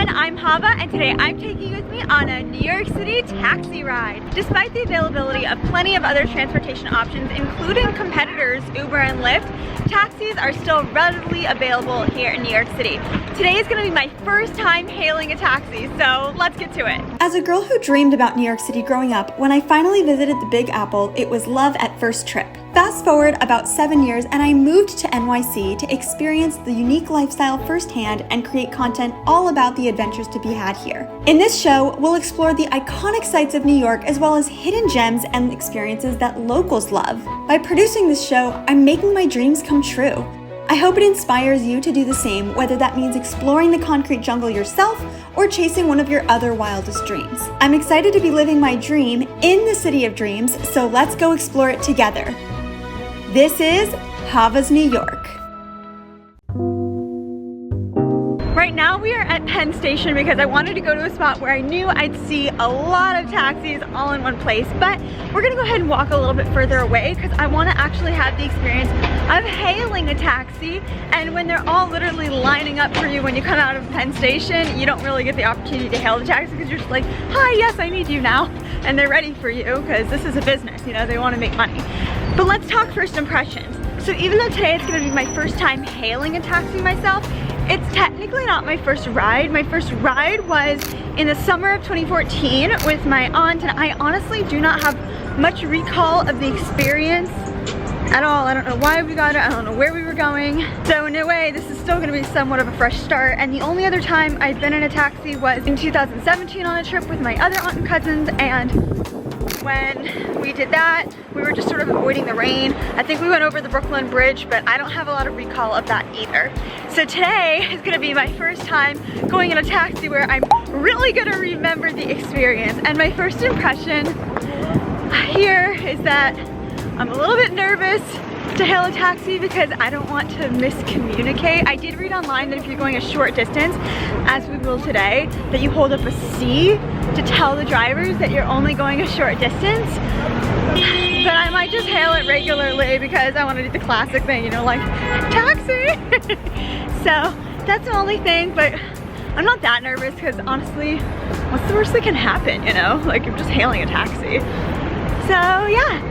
everyone, I'm Hava, and today I'm taking you with me on a New York City taxi ride. Despite the availability of plenty of other transportation options, including competitors Uber and Lyft, taxis are still readily available here in New York City. Today is going to be my first time hailing a taxi, so let's get to it. As a girl who dreamed about New York City growing up, when I finally visited the Big Apple, it was love at first trip. Fast forward about 7 years and I moved to NYC to experience the unique lifestyle firsthand and create content all about the adventures to be had here. In this show, we'll explore the iconic sights of New York as well as hidden gems and experiences that locals love. By producing this show, I'm making my dreams come true. I hope it inspires you to do the same, whether that means exploring the concrete jungle yourself or chasing one of your other wildest dreams. I'm excited to be living my dream in the city of dreams, so let's go explore it together. This is Hava's New York. Right now we are at Penn Station because I wanted to go to a spot where I knew I'd see a lot of taxis all in one place, but we're gonna go ahead and walk a little bit further away because I want to actually have the experience of hailing a taxi. And when they're all literally lining up for you when you come out of Penn Station, you don't really get the opportunity to hail the taxi because you're just like, hi, yes, I need you now. And they're ready for you because this is a business, you know, they want to make money. But let's talk first impressions. So even though today it's gonna be my first time hailing a taxi myself, it's technically not my first ride. My first ride was in the summer of 2014 with my aunt, and I honestly do not have much recall of the experience at all. I don't know why we got it, I don't know where we were going. So in a way, this is still gonna be somewhat of a fresh start. And the only other time I've been in a taxi was in 2017 on a trip with my other aunt and cousins, and when we did that, we were just sort of avoiding the rain. I think we went over the Brooklyn Bridge, but I don't have a lot of recall of that either. So today is gonna be my first time going in a taxi where I'm really gonna remember the experience. And my first impression here is that I'm a little bit nervous to hail a taxi because I don't want to miscommunicate. I did read online that if you're going a short distance, as we will today, that you hold up a C to tell the drivers that you're only going a short distance. But I might just hail it regularly because I want to do the classic thing, you know, like, taxi! So that's the only thing, but I'm not that nervous because honestly, what's the worst that can happen, you know? Like, you're just hailing a taxi. So yeah.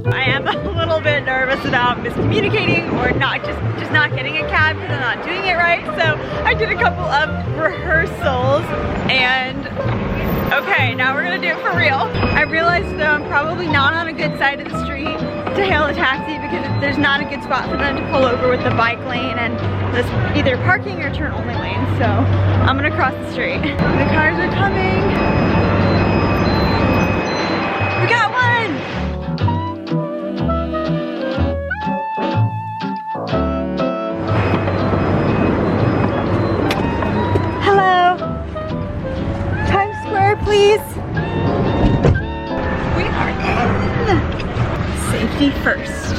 I am a little bit nervous about miscommunicating or just not getting a cab because I'm not doing it right. So I did a couple of rehearsals and okay, now we're gonna do it for real. I realized though I'm probably not on a good side of the street to hail a taxi because there's not a good spot for them to pull over with the bike lane and this either parking or turn only lane. So I'm gonna cross the street. The cars are coming. We got one! Hello. Times Square, please. We are in. Safety first.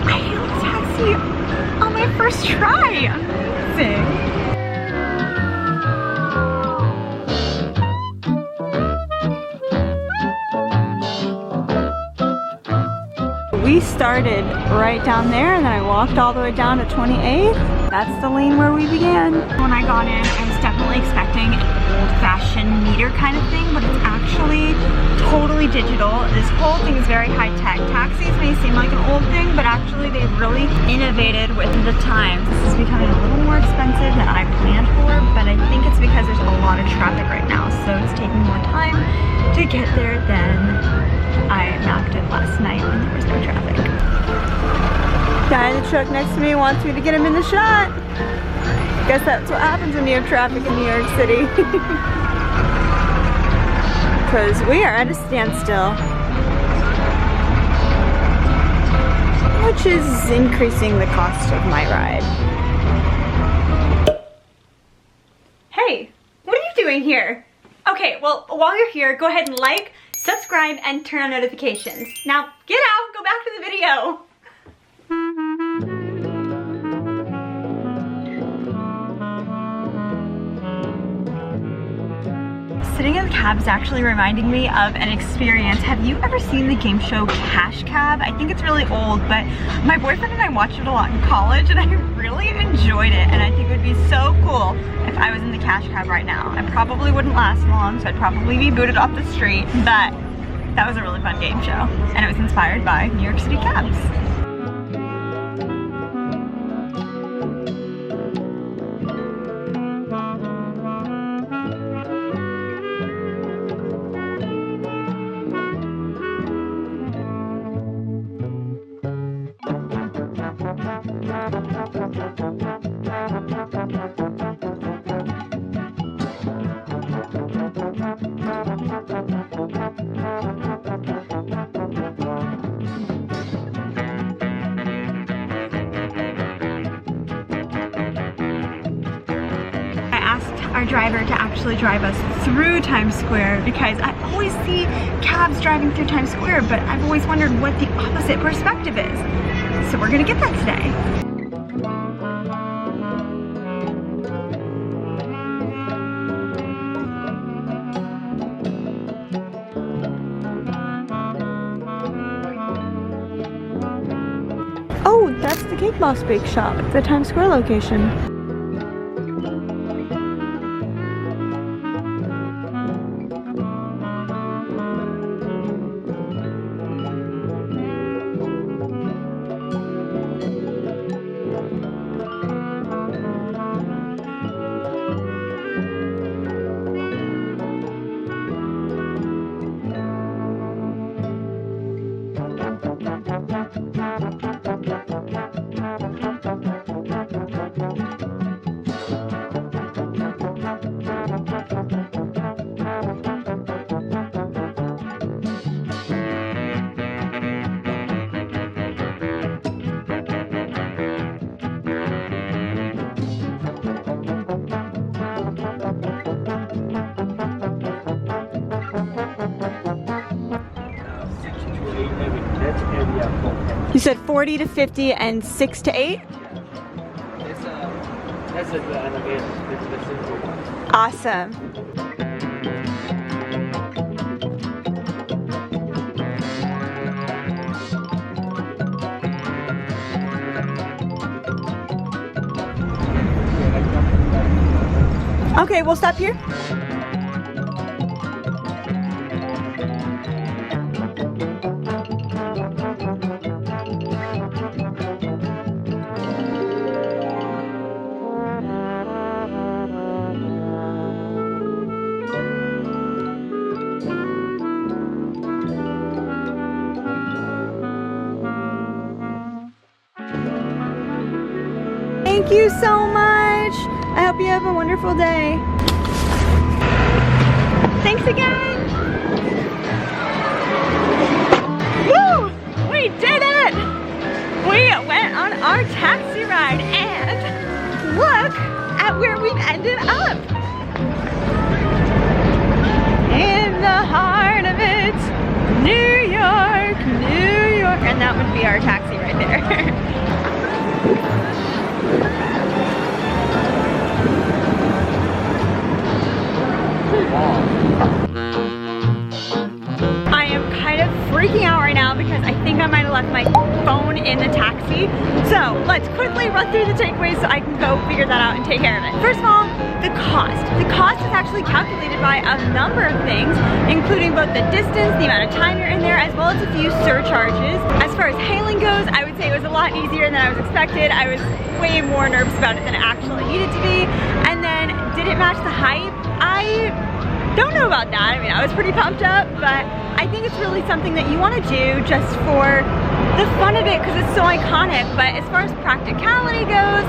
I hailed a taxi on my first try. Amazing. We started right down there and then I walked all the way down to 28th. That's the lane where we began. When I got in, I was definitely expecting an old-fashioned meter kind of thing, but it's actually totally digital. This whole thing is very high-tech. Taxis may seem like an old thing, but actually they've really innovated with the times. This is becoming a little more expensive than I planned for, but I think it's because there's a lot of traffic right now, so it's taking more time to get there than I mapped it last night when there was no traffic. Guy in the truck next to me wants me to get him in the shot. Guess that's what happens when you have traffic in New York City. Because we are at a standstill, which is increasing the cost of my ride. Hey, what are you doing here? Okay, well, while you're here, go ahead and like, subscribe, and turn on notifications. Now, get out, go back to the video. sitting in the cab is actually reminding me of an experience. Have you ever seen the game show Cash Cab? I think it's really old, but my boyfriend and I watched it a lot in college and I really enjoyed it, and I think it would be so cool if I was in the Cash Cab right now. I probably wouldn't last long, so I'd probably be booted off the street, but that was a really fun game show, and it was inspired by New York City cabs. Our driver to actually drive us through Times Square, because I always see cabs driving through Times Square, but I've always wondered what the opposite perspective is. So we're gonna get that today. Oh, that's the Cake Boss Bake Shop, the Times Square location. You said 40 to 50 and 6 to 8? Awesome. Okay, we'll stop here. Thank you so much. I hope you have a wonderful day. Thanks again. Woo! We did it! We went on our taxi ride and look at where we've ended up. In the heart of it, New York, New York. And that would be our taxi right there. I am kind of freaking out right now because I think I might have left my phone in the taxi. So let's quickly run through the takeaways so I can go figure that out and take care of it. First of all, the cost. The cost is actually calculated by a number of things, including both the distance, the amount of time you're in there, as well as a few surcharges. As far as hailing goes, I would say it was a lot easier than I was expected. I was way more nervous about it than it actually needed to be. And then, did it match the hype? I don't know about that. I mean, I was pretty pumped up, but I think it's really something that you want to do just for the fun of it because it's so iconic. But as far as practicality goes,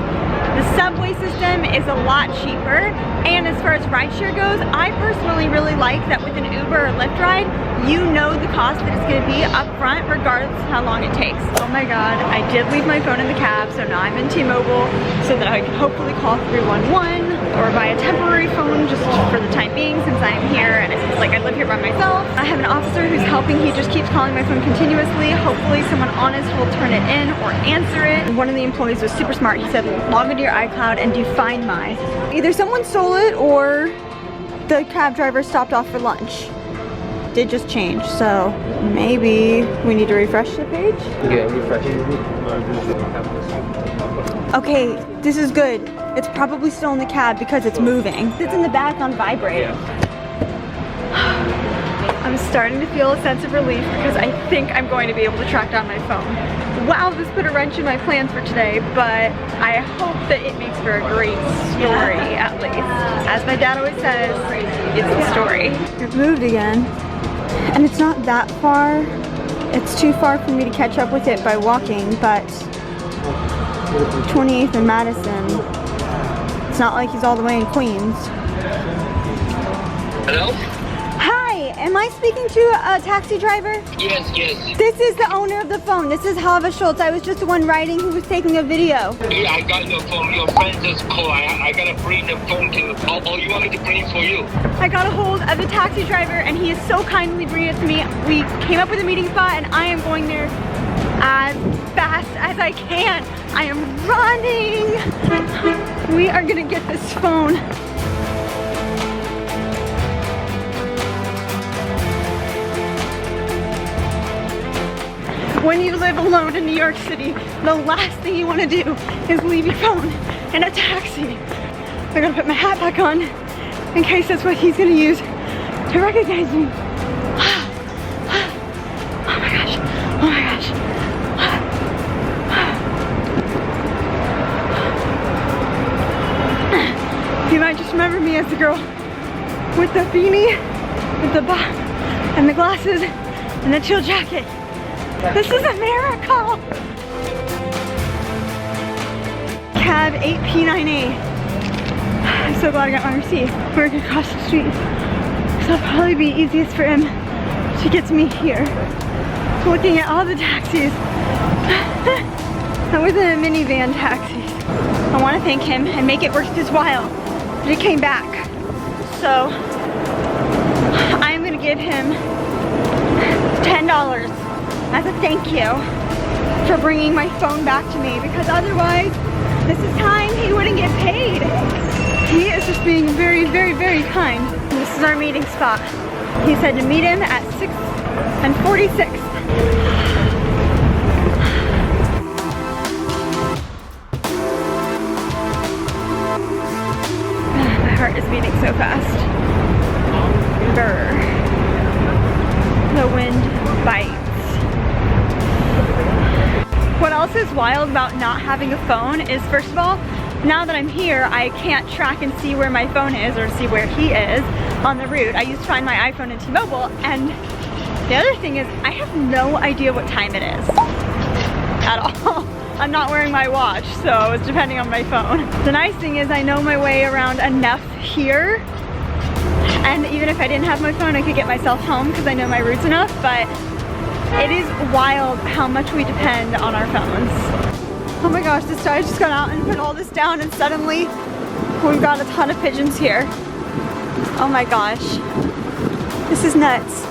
the subway system is a lot cheaper. And as far as rideshare goes, I personally really like that with an Uber or Lyft ride, you know the cost that it's going to be up front regardless of how long it takes. Oh my god, I did leave my phone in the cab, so now I'm in T-Mobile so that I can hopefully call 311 or buy a temporary phone just for the time being since I'm here and I live here by myself. I have an officer who's helping. He just keeps calling my phone continuously. Hopefully someone honest will turn it in or answer it. And one of the employees was super smart. He said, log into your iCloud and do Find My. Either someone stole it or the cab driver stopped off for lunch. Did just change, so maybe we need to refresh the page. Yeah, refresh it. Okay, this is good. It's probably still in the cab because it's moving. It's in the back on vibrate. Yeah. I'm starting to feel a sense of relief because I think I'm going to be able to track down my phone. Wow, this put a wrench in my plans for today, but I hope that it makes for a great story at least. As my dad always says, it's the story. It moved again, and it's not that far. It's too far for me to catch up with it by walking, but 28th and Madison, it's not like he's all the way in Queens. Hello? Hi, am I speaking to a taxi driver? Yes. This is the owner of the phone. This is Hava Schultz. I was just the one writing who was taking a video. Yeah, I got your phone. Your friend just called. I gotta bring the phone to you. Oh, you want me to bring it for you? I got a hold of the taxi driver and he is so kindly bringing it to me. We came up with a meeting spot and I am going there as fast as I can. I am running. We are gonna get this phone. When you live alone in New York City, the last thing you want to do is leave your phone in a taxi. I'm gonna put my hat back on in case that's what he's gonna use to recognize me. Oh my gosh, oh my gosh. He might just remember me as the girl with the beanie, with the bob, and the glasses, and the chill jacket. This is a miracle! Cab 8P9A. I'm so glad I got my receipt. We're gonna cross the street. So it'll probably be easiest for him to get to me here. Looking at all the taxis. I was in a minivan taxi. I want to thank him and make it worth his while. But he came back. So I'm gonna give him $10 as a thank you for bringing my phone back to me, because otherwise this is time he wouldn't get paid. He is just being very, very, very kind. This is our meeting spot. He said to meet him at 6:46. My heart is beating so fast. Brr. The wind bites. What else is wild about not having a phone is, first of all, now that I'm here, I can't track and see where my phone is or see where he is on the route. I used to find my iPhone in T-Mobile, and the other thing is I have no idea what time it is at all. I'm not wearing my watch, so it's depending on my phone. The nice thing is I know my way around enough here, and even if I didn't have my phone, I could get myself home because I know my routes enough, but it is wild how much we depend on our phones. Oh my gosh, this guy just got out and put all this down, and suddenly we've got a ton of pigeons here. Oh my gosh. This is nuts.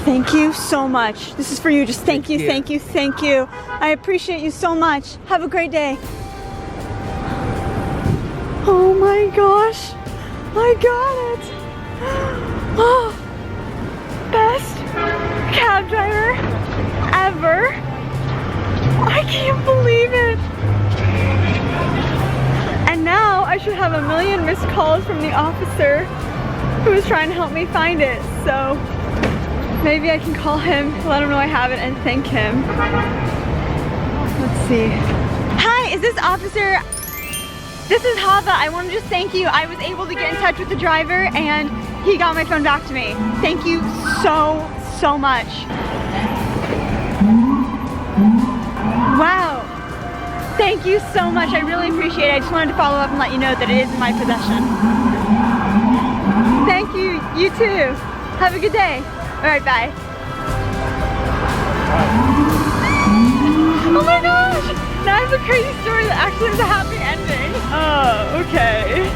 Thank you so much. This is for you. Just thank you, thank you, thank you. I appreciate you so much. Have a great day. Oh my gosh, I got it. Oh, best cab driver ever. I can't believe it. And now I should have a million missed calls from the officer who was trying to help me find it. So maybe I can call him, let him know I have it, and thank him. Let's see. Hi, is this officer? This is Hava. I want to just thank you. I was able to get in touch with the driver and he got my phone back to me. Thank you so, so much. Wow. Thank you so much. I really appreciate it. I just wanted to follow up and let you know that it is in my possession. Thank you. You too. Have a good day. All right, bye. Oh my gosh. That is a crazy story that actually has a happy ending. Oh, okay.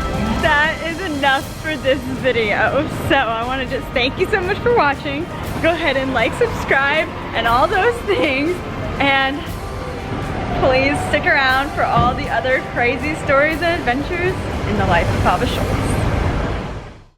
That is enough. enough for this video. So I want to just thank you so much for watching. Go ahead and like, subscribe, and all those things. And please stick around for all the other crazy stories and adventures in the life of Hava Schultz.